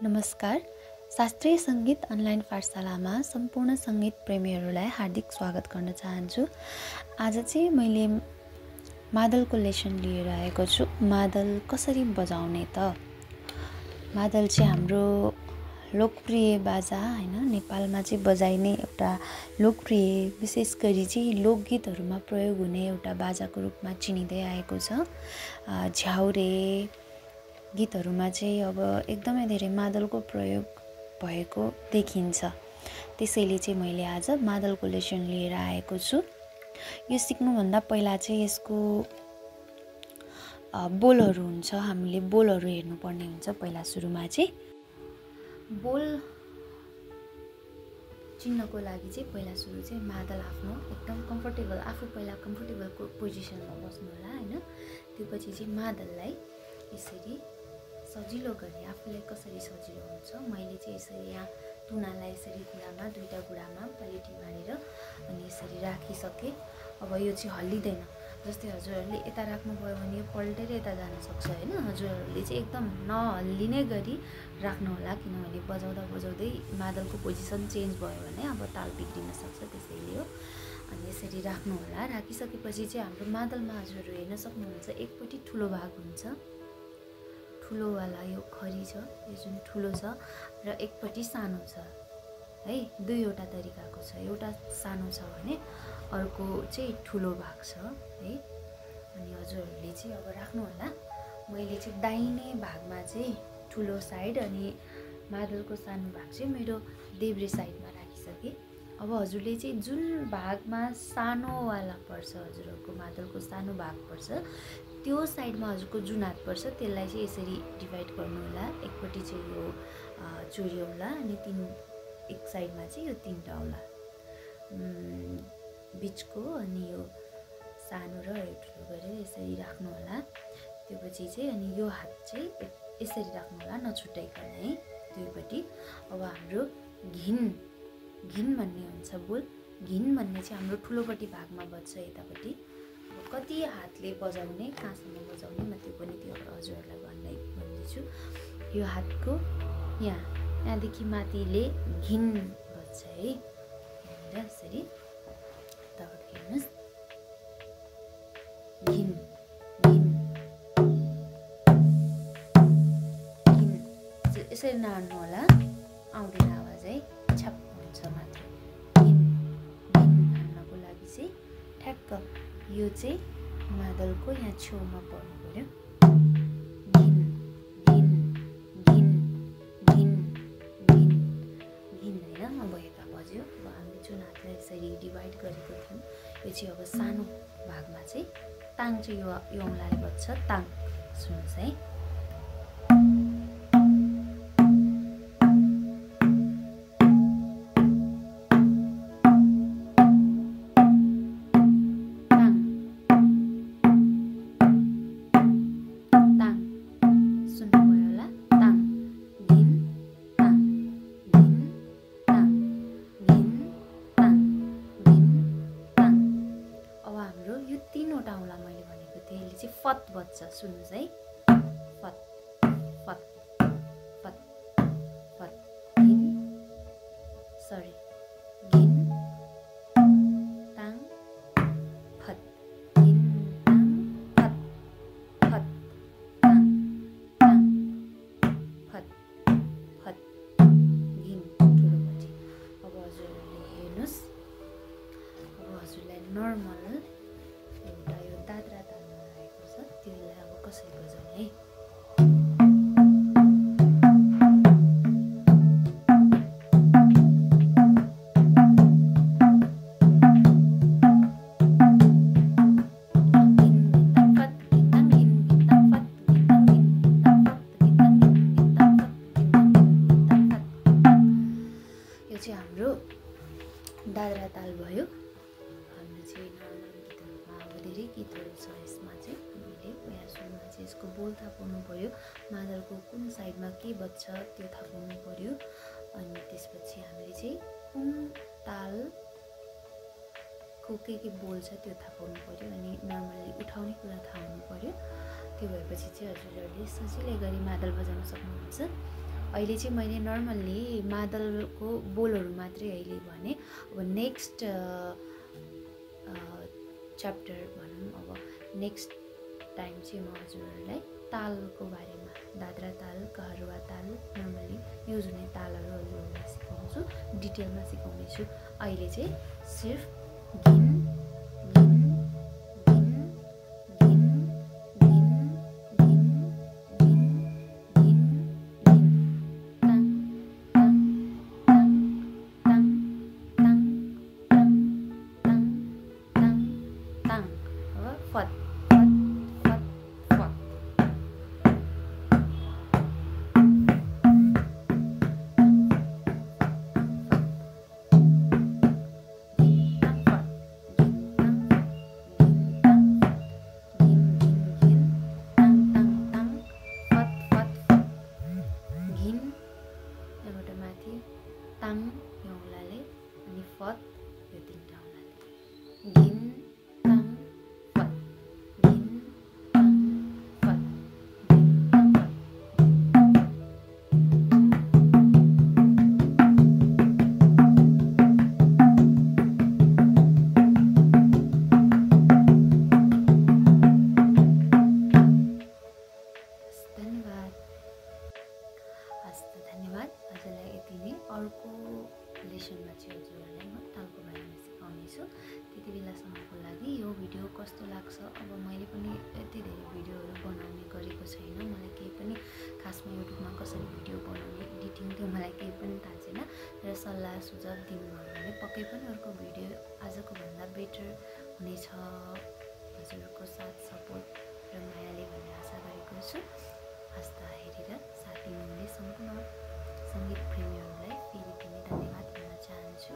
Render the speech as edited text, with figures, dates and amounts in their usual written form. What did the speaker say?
नमस्कार। शास्त्रीय सङ्गीत अनलाइन पाठशालामा सम्पूर्ण सङ्गीत प्रेमीहरूलाई हार्दिक स्वागत गर्न चाहन्छु। आज चाहिँ मैले मादलको लेसन लिएर आएको छु। मादल कसरी बजाउने त? मादल चाहिँ हाम्रो लोकप्रिय बाजा हैन, नेपालमा चाहिँ बजाइने एउटा लोकप्रिय, विशेष गरी चाहिँ लोकगीतहरूमा प्रयोग हुने एउटा बाजाको रूपमा चिनिँदै आएको छ। झ्याउरे गीतहरूमा चाहिँ अब एकदमै धेरै मादलको प्रयोग भएको देखिन्छ। त्यसैले चाहिँ मैले आज मादलको लेसन लिएर आएको छु। यो सिक्नुभन्दा पहिला चाहिँ यसको बोलहरू हुन्छ, हामीले बोलहरू हेर्नुपर्ने हुन्छ। पहिला सुरुमा चाहिँ बोल चिन्नको लागि चाहिँ पहिला सुरु चाहिँ मादल आफ्नो एकदम कम्फर्टेबल, आफू पहिला कम्फर्टेबल पोजिसनमा बस्नु होला हैन। त्यो पछि चाहिँ मादललाई यसरी सजिलो गरी आफूलाई कसरी सजिलो हुन्छ, मैले चाहिँ यसरी यहाँ तुनालाई यसरी गुडामा, दुईटा गुडामा पलेटी मारेर अनि यसरी राखिसकेँ। अब यो चाहिँ हल्लिँदैन। जस्तै हजुरहरूले यता राख्नुभयो भने यो पल्टेर यता जान सक्छ हैन। हजुरहरूले चाहिँ एकदम नहल्लिने गरी राख्नु होला, किनभने बजाउँदा बजाउँदै मादलको पोजिसन चेन्ज भयो भने अब ताल बिग्रिन सक्छ। त्यसैले हो अनि यसरी राख्नु होला। राखिसकेपछि चाहिँ हाम्रो मादलमा हजुरहरू हेर्न सक्नुहुन्छ एकपट्टि ठुलो भाग हुन्छ, ठुलोवाला यो खरी छ, यो जुन ठुलो छ, र एकपट्टि सानो छ है। दुईवटा तरिकाको छ, एउटा सानो छ भने अर्को चाहिँ ठुलो भाग छ है। अनि हजुरहरूले चाहिँ अब राख्नु होला। मैले चाहिँ दाहिने भागमा चाहिँ ठुलो साइड अनि मादलको सानो भाग चाहिँ मेरो देब्रे साइडमा राखिसकेँ। अब हजुरले चाहिँ जुन भागमा सानोवाला पर्छ, हजुरहरूको मादलको सानो भाग पर्छ, त्यो साइडमा हजुरको जुन हात पर्छ त्यसलाई चाहिँ यसरी डिभाइड गर्नु होला। एकपट्टि चाहिँ यो चोर्याउला अनि एक साइडमा चाहिँ यो तीनटा होला, बिचको अनि यो सानो र यो ठुलो गरेर यसरी राख्नु होला। त्यो पछि चाहिँ अनि यो हात चाहिँ यसरी राख्नु होला, नछुट्याइकन है दुईपट्टि। अब हाम्रो घिन घिन भन्ने हुन्छ बोल। घिन भन्ने चाहिँ हाम्रो ठुलोपट्टि भागमा बज्छ यतापट्टि। कति हातले बजाउने, कहाँसम्म बजाउने म त्यो पनि त्यो हजुरहरूलाई भन्दैछु। यो हातको यहाँदेखि माथिले घिन बज्छ है। यहाँनिर यसरी यताबाट हेर्नुहोस्, घिन घिन घिन यसरी नहान्नु होला, आउँदैन आवाज है, छ्याप हुन्छ मात्र। घिन घिन हान्नको लागि चाहिँ ठ्याक्क यो चाहिँ मादलको यहाँ छेउमा पर्नु पर्यो। घिन घिन घिन घिन घिन घिन होइन। अब यता बज्यो। अब हामीले जुन हातलाई यसरी डिभाइड गरेको थियौँ, यो चाहिँ अब सानो भागमा चाहिँ ताङ चाहिँ यो औँलाले बज्छ, ताङ। सुन्नुहोस् है, फत बज्छ। सुन्नुहोस् है, फत फत फत फत घिन, सरी घिन ताङ फत, घिन ताङ फत फत ताङ ताङ फत फत घिन ठुलोपट्टि। अब हजुरहरूले हेर्नुहोस्, अब हजुरलाई नर्मल एउटा यो दाद्रा तालमा रहेको छ, त्यसलाई अब कसरी बजाउने है। यो चाहिँ हाम्रो दाद्रा ताल भयो। हाम्रो चाहिँ नर्मल गीतहरूमा अब धेरै गीतहरू छ, यसमा चाहिँ हामीले पहिला सुरुमा चाहिँ यसको बोल थाहा पाउनु पऱ्यो, मादलको कुन साइडमा के बज्छ त्यो थाहा पाउनु पऱ्यो। अनि त्यसपछि हामीले चाहिँ कुन तालको के बोल छ त्यो थाहा पाउनु पऱ्यो। अनि नर्मल्ली उठाउने कुरा थाहा हुनु पऱ्यो। त्यो भएपछि चाहिँ हजुरहरूले सजिलै गरी मादल बजाउन सक्नुहुन्छ। अहिले चाहिँ मैले नर्मल्ली मादलको बोलहरू मात्रै अहिले भने। अब नेक्स्ट च्याप्टर भनौँ, अब नेक्स्ट टाइम चाहिँ म हजुरहरूलाई तालको बारेमा, दाद्रा ताल, कहरुवा ताल, नर्मली युज हुने तालहरू हजुरहरूलाई सिकाउँछु, डिटेलमा सिकाउनेछु। अहिले चाहिँ सिर्फ गिन गिन गिन गिन गिन गिन गिन गिन गिन ताङ ताङ ताङ ताङ ताङ ताङ ताङ ताङ ताङ। अब फत फत फत फत। ताङ यो औँलाले अनि फत यो तीनटा औँलाले। गिन ताङ फत, गिन ताङ फत, गिन ताङ फत। धन्यवाद। हजुरलाई यति नै। अर्को लेसनमा चाहिँ हजुरहरूलाई म तालको बारेमा सिकाउनेछु। त्यति बेलासम्मको लागि यो भिडियो कस्तो लाग्छ, अब मैले पनि यति धेरै भिडियोहरू बनाउने गरेको छैन, मलाई केही पनि खासमा युट्युबमा कसरी भिडियो बनाउने, एडिटिङ त्यो मलाई केही पनि थाहा छैन। र सल्लाह सुझाव दिनुभयो भने पक्कै पनि अर्को भिडियो आजको भन्दा बेटर हुनेछ। हजुरहरूको साथ सपोर्ट र मायाले भन्ने आशा गरेको छु। आस्था हेरेर साथ दिनुहुने सम्पूर्ण सङ्गीत प्रेमीहरूलाई फेरि पनि धन्यवाद दिन चाहन्छु।